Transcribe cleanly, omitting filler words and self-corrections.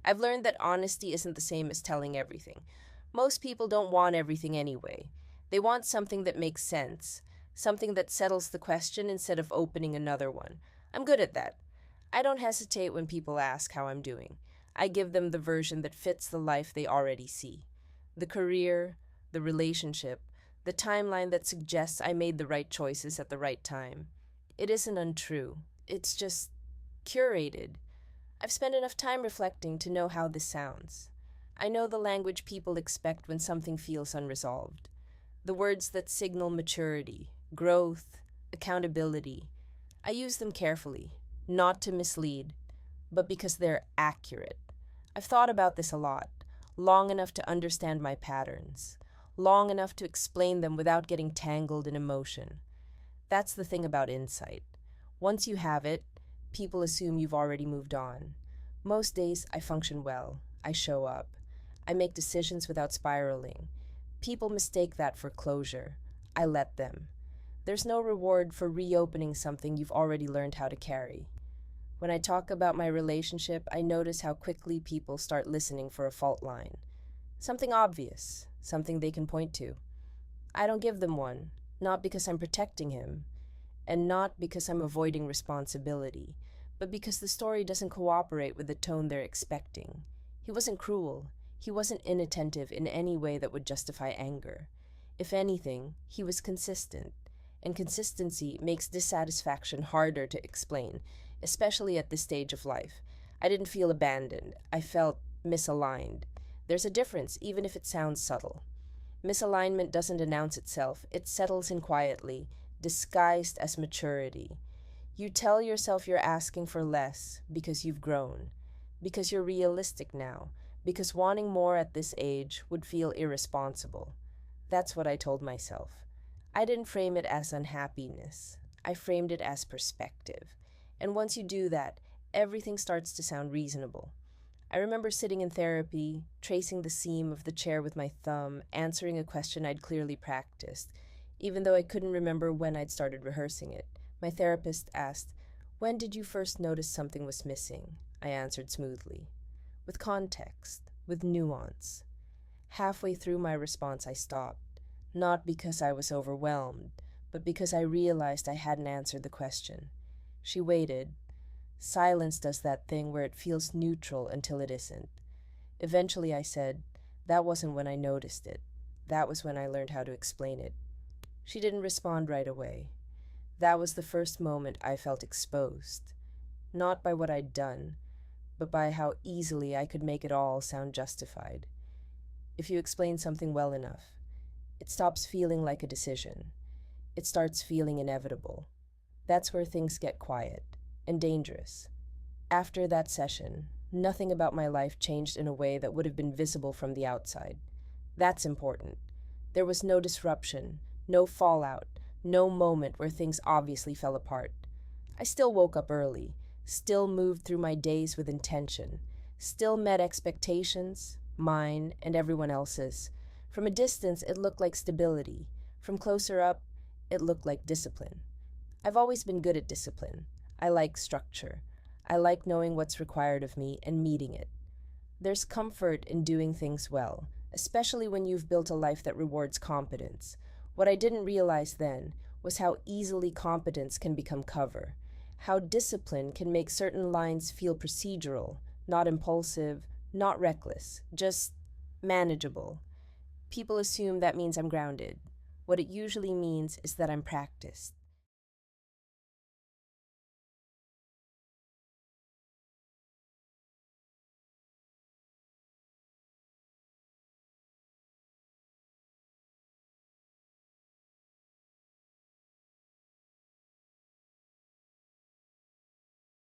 I've learned that honesty isn't the same as telling everything. Most people don't want everything anyway. They want something that makes sense, something that settles the question instead of opening another one. I'm good at that. I don't hesitate when people ask how I'm doing. I give them the version that fits the life they already see. The career, the relationship, the timeline that suggests I made the right choices at the right time. It isn't untrue. It's just curated. I've spent enough time reflecting to know how this sounds. I know the language people expect when something feels unresolved. The words that signal maturity, growth, accountability. I use them carefully, not to mislead, but because they're accurate. I've thought about this a lot, long enough to understand my patterns, long enough to explain them without getting tangled in emotion. That's the thing about insight. Once you have it, people assume you've already moved on. Most days, I function well. I show up. I make decisions without spiraling. People mistake that for closure. I let them. There's no reward for reopening something you've already learned how to carry. When I talk about my relationship, I notice how quickly people start listening for a fault line. Something obvious, something they can point to. I don't give them one, not because I'm protecting him, and not because I'm avoiding responsibility, but because the story doesn't cooperate with the tone they're expecting. He wasn't cruel. He wasn't inattentive in any way that would justify anger. If anything, he was consistent, and consistency makes dissatisfaction harder to explain, especially at this stage of life. I didn't feel abandoned. I felt misaligned. There's a difference, even if it sounds subtle. Misalignment doesn't announce itself. It settles in quietly, disguised as maturity. You tell yourself you're asking for less because you've grown, because you're realistic now, because wanting more at this age would feel irresponsible. That's what I told myself. I didn't frame it as unhappiness. I framed it as perspective. And once you do that, everything starts to sound reasonable. I remember sitting in therapy, tracing the seam of the chair with my thumb, answering a question I'd clearly practiced, even though I couldn't remember when I'd started rehearsing it. My therapist asked, "When did you first notice something was missing?" I answered smoothly, with context, with nuance. Halfway through my response, I stopped, not because I was overwhelmed, but because I realized I hadn't answered the question. She waited. Silence does that thing where it feels neutral until it isn't. Eventually I said, "That wasn't when I noticed it. That was when I learned how to explain it." She didn't respond right away. That was the first moment I felt exposed. Not by what I'd done, but by how easily I could make it all sound justified. If you explain something well enough, it stops feeling like a decision. It starts feeling inevitable. That's where things get quiet and dangerous. After that session, nothing about my life changed in a way that would have been visible from the outside. That's important. There was no disruption, no fallout, no moment where things obviously fell apart. I still woke up early, still moved through my days with intention, still met expectations, mine and everyone else's. From a distance, it looked like stability. From closer up, it looked like discipline. I've always been good at discipline. I like structure. I like knowing what's required of me and meeting it. There's comfort in doing things well, especially when you've built a life that rewards competence. What I didn't realize then was how easily competence can become cover, how discipline can make certain lines feel procedural, not impulsive, not reckless, just manageable. People assume that means I'm grounded. What it usually means is that I'm practiced.